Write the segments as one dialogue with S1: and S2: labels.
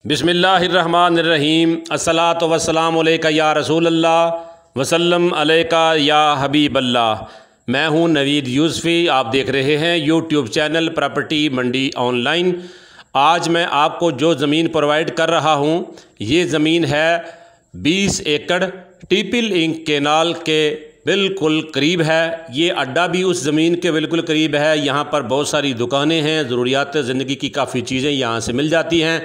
S1: बिस्मिल्लाहिर्रहमानिर्रहीम। अस्सलातु वस्सलामु अलैका या रसूल अल्लाह वसल्लम अलैका या हबीब अल्लाह। मैं हूं नवीद यूसुफ़ी। आप देख रहे हैं यूट्यूब चैनल प्रॉपर्टी मंडी ऑनलाइन। आज मैं आपको जो ज़मीन प्रोवाइड कर रहा हूं, ये ज़मीन है 20 एकड़ टीपी लिंक केनाल के बिल्कुल करीब है। ये अड्डा भी उस ज़मीन के बिल्कुल करीब है। यहाँ पर बहुत सारी दुकानें हैं, ज़रूरियात ज़िंदगी की काफ़ी चीज़ें यहाँ से मिल जाती हैं।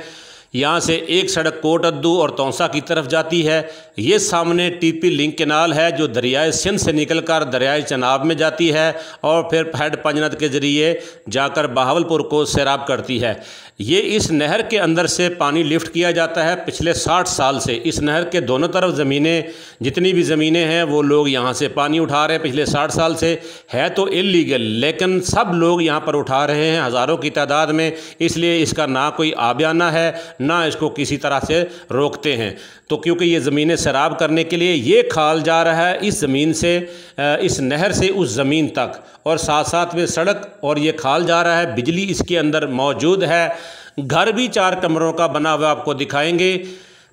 S1: यहाँ से एक सड़क कोटअद्दू और तौसा की तरफ जाती है। ये सामने टीपी लिंक केनाल है जो दरियाए सिंध से निकलकर दरियाए चनाब में जाती है और फिर हेड पंजनद के ज़रिए जाकर बहावलपुर को सैराब करती है। ये इस नहर के अंदर से पानी लिफ्ट किया जाता है। पिछले 60 साल से इस नहर के दोनों तरफ ज़मीनें, जितनी भी ज़मीनें हैं, वो लोग यहाँ से पानी उठा रहे हैं। पिछले 60 साल से है तो इल्लीगल, लेकिन सब लोग यहाँ पर उठा रहे हैं हज़ारों की तादाद में। इसलिए इसका ना कोई आबियाना है, ना इसको किसी तरह से रोकते हैं। तो क्योंकि ये ज़मीनें सैराब करने के लिए ये खाल जा रहा है इस ज़मीन से, इस नहर से उस ज़मीन तक, और साथ साथ में सड़क और ये खाल जा रहा है। बिजली इसके अंदर मौजूद है। घर भी 4 कमरों का बना हुआ आपको दिखाएंगे।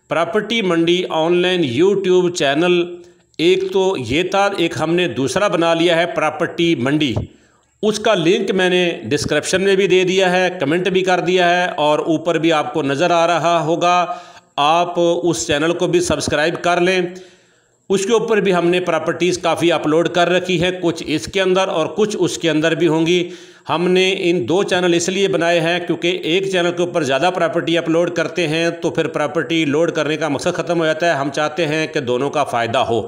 S1: प्रॉपर्टी मंडी ऑनलाइन यूट्यूब चैनल एक तो ये था, एक हमने दूसरा बना लिया है प्रॉपर्टी मंडी। उसका लिंक मैंने डिस्क्रिप्शन में भी दे दिया है, कमेंट भी कर दिया है, और ऊपर भी आपको नज़र आ रहा होगा। आप उस चैनल को भी सब्सक्राइब कर लें। उसके ऊपर भी हमने प्रॉपर्टीज़ काफ़ी अपलोड कर रखी है, कुछ इसके अंदर और कुछ उसके अंदर भी होंगी। हमने इन 2 चैनल इसलिए बनाए हैं क्योंकि एक चैनल के ऊपर ज़्यादा प्रॉपर्टी अपलोड करते हैं तो फिर प्रॉपर्टी लोड करने का मकसद ख़त्म हो जाता है। हम चाहते हैं कि दोनों का फ़ायदा हो,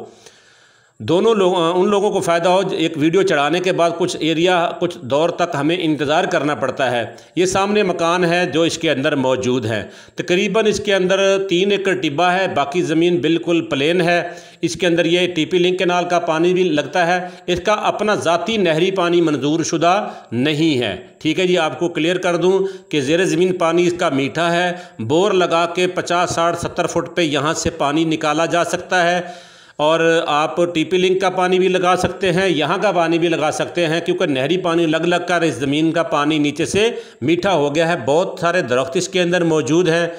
S1: दोनों लोग, उन लोगों को फ़ायदा हो। एक वीडियो चढ़ाने के बाद कुछ एरिया, कुछ दौर तक हमें इंतज़ार करना पड़ता है। ये सामने मकान है जो इसके अंदर मौजूद है। तकरीबन इसके अंदर 3 एकड़ टिब्बा है, बाकी ज़मीन बिल्कुल प्लेन है। इसके अंदर ये टीपी लिंक केनाल का पानी भी लगता है। इसका अपना ज़ाती नहरी पानी मंजूर शुदा नहीं है। ठीक है जी, आपको क्लियर कर दूं कि ज़ेर ज़मीन पानी इसका मीठा है। बोर लगा के 50, 60, 70 फुट पे यहाँ से पानी निकाला जा सकता है, और आप टीपी लिंक का पानी भी लगा सकते हैं, यहाँ का पानी भी लगा सकते हैं, क्योंकि नहरी पानी लग लग कर इस ज़मीन का पानी नीचे से मीठा हो गया है। बहुत सारे दरख्त इसके अंदर मौजूद हैं।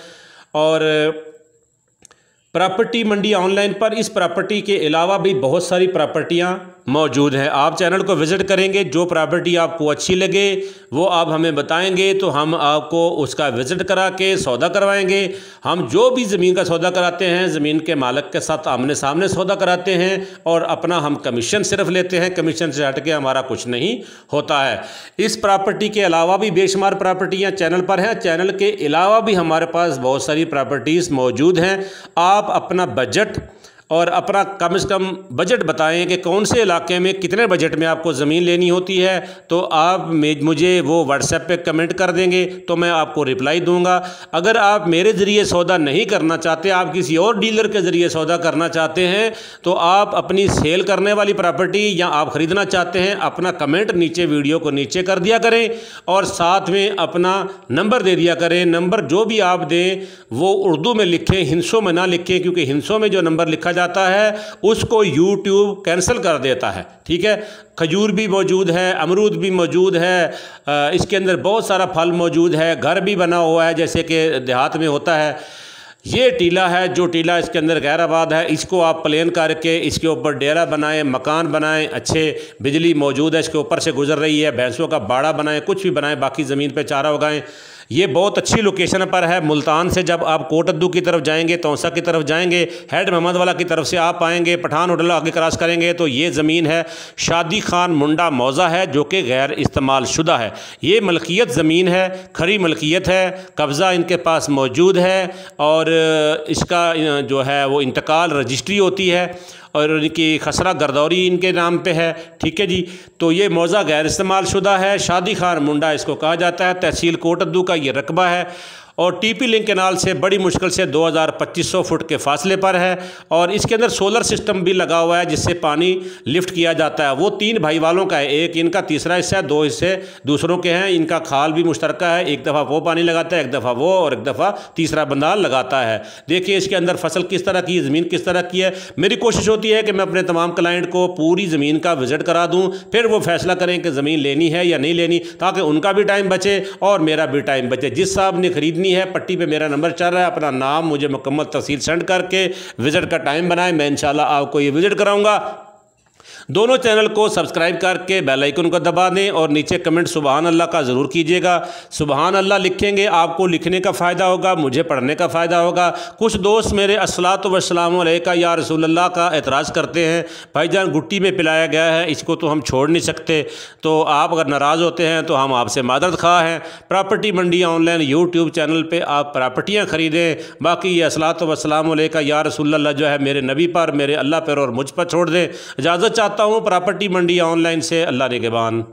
S1: और प्रॉपर्टी मंडी ऑनलाइन पर इस प्रॉपर्टी के अलावा भी बहुत सारी प्रॉपर्टियाँ मौजूद हैं। आप चैनल को विज़िट करेंगे, जो प्रॉपर्टी आपको अच्छी लगे वो आप हमें बताएंगे तो हम आपको उसका विज़िट करा के सौदा करवाएंगे। हम जो भी ज़मीन का सौदा कराते हैं, ज़मीन के मालिक के साथ आमने सामने सौदा कराते हैं, और अपना हम कमीशन सिर्फ लेते हैं। कमीशन से हट के हमारा कुछ नहीं होता है। इस प्रॉपर्टी के अलावा भी बेशुमार प्रॉपर्टियाँ चैनल पर हैं। चैनल के अलावा भी हमारे पास बहुत सारी प्रॉपर्टीज़ मौजूद हैं। आप अपना बजट और अपना कम से कम बजट बताएं कि कौन से इलाके में कितने बजट में आपको ज़मीन लेनी होती है, तो आप मुझे वो व्हाट्सएप पे कमेंट कर देंगे तो मैं आपको रिप्लाई दूंगा। अगर आप मेरे ज़रिए सौदा नहीं करना चाहते, आप किसी और डीलर के ज़रिए सौदा करना चाहते हैं, तो आप अपनी सेल करने वाली प्रॉपर्टी या आप ख़रीदना चाहते हैं, अपना कमेंट नीचे वीडियो को नीचे कर दिया करें, और साथ में अपना नंबर दे दिया करें। नंबर जो भी आप दें वो उर्दू में लिखें, हिंसों में ना लिखें, क्योंकि हिंसों में जो नंबर लिखा जाता है उसको यूट्यूब कैंसिल कर देता है। ठीक है, खजूर भी मौजूद है, अमरूद भी मौजूद है, इसके अंदर बहुत सारा फल मौजूद है। घर भी बना हुआ है जैसे कि देहात में होता है। ये टीला है, जो टीला इसके अंदर गैराबाद है, इसको आप प्लेन करके इसके ऊपर डेरा बनाएं, मकान बनाएं, अच्छे बिजली मौजूद है, इसके ऊपर से गुजर रही है, भैंसों का बाड़ा बनाएं, कुछ भी बनाएं, बाकी ज़मीन पे चारा उगाएं। ये बहुत अच्छी लोकेशन पर है। मुल्तान से जब आप कोटअद्दू की तरफ जाएंगे, तौसा की तरफ जाएंगे, हेड मोहम्मद वाला की तरफ से आप आएंगे, पठान होटल आगे क्रॉस करेंगे तो ये ज़मीन है शादी खान मुंडा मौज़ा है, जो कि गैर इस्तेमाल शुदा है। ये मलकियत ज़मीन है, खरी मलकियत है, कब्ज़ा इनके पास मौजूद है, और इसका जो है वो इंतकाल रजिस्ट्री होती है, और इनकी खसरा गर्दौरी इनके नाम पे है। ठीक है जी, तो ये मौज़ा गैर इस्तेमाल शुदा है, शादी खान मुंडा इसको कहा जाता है। तहसील कोटअद्दू का ये रकबा है, और टीपी लिंक केनाल से बड़ी मुश्किल से 2200 फुट के फासले पर है, और इसके अंदर सोलर सिस्टम भी लगा हुआ है जिससे पानी लिफ्ट किया जाता है। वो 3 भाई वालों का है, एक इनका तीसरा हिस्सा है, 2 हिस्से दूसरों के हैं। इनका खाल भी मुश्तरका है, एक दफ़ा वो पानी लगाता है, एक दफ़ा वो, और एक दफ़ा तीसरा बंदा लगाता है। देखिए इसके अंदर फसल किस तरह की, ज़मीन किस तरह की है। मेरी कोशिश होती है कि मैं अपने तमाम क्लाइंट को पूरी ज़मीन का विज़िट करा दूँ, फिर वो फैसला करें कि ज़मीन लेनी है या नहीं लेनी, ताकि उनका भी टाइम बचे और मेरा भी टाइम बचे। जिस साहब ने ख़रीदनी करनी है, पट्टी पे मेरा नंबर चल रहा है, अपना नाम, मुझे मुकम्मल तफसील सेंड करके विज़िट का टाइम बनाएं, मैं इंशाल्लाह आपको ये विज़िट कराऊंगा। दोनों चैनल को सब्सक्राइब करके बेल आइकन को दबा दें और नीचे कमेंट सुबहान अल्लाह का ज़रूर कीजिएगा। सुबहान अल्लाह लिखेंगे, आपको लिखने का फ़ायदा होगा, मुझे पढ़ने का फ़ायदा होगा। कुछ दोस्त मेरे अस्सलातु वस्सलामु अलैका या रसूल अल्लाह का एतराज़ करते हैं, भाईजान गुट्टी में पिलाया गया है, इसको तो हम छोड़ नहीं सकते। तो आप अगर नाराज़ होते हैं तो हम आपसे मादरत ख़्वाह हैं। प्रॉपर्टी मंडी ऑनलाइन यूट्यूब चैनल पर आप प्रॉपर्टियाँ ख़रीदें। बाकी ये अस्सलातु वस्सलामु अलैका या रसूल अल्लाह जो है मेरे नबी पर, मेरे अल्लाह पर और मुझ पर छोड़ दें। इजाज़त चाहता हूँ प्रॉपर्टी मंडी ऑनलाइन से। अल्लाह निगहबान।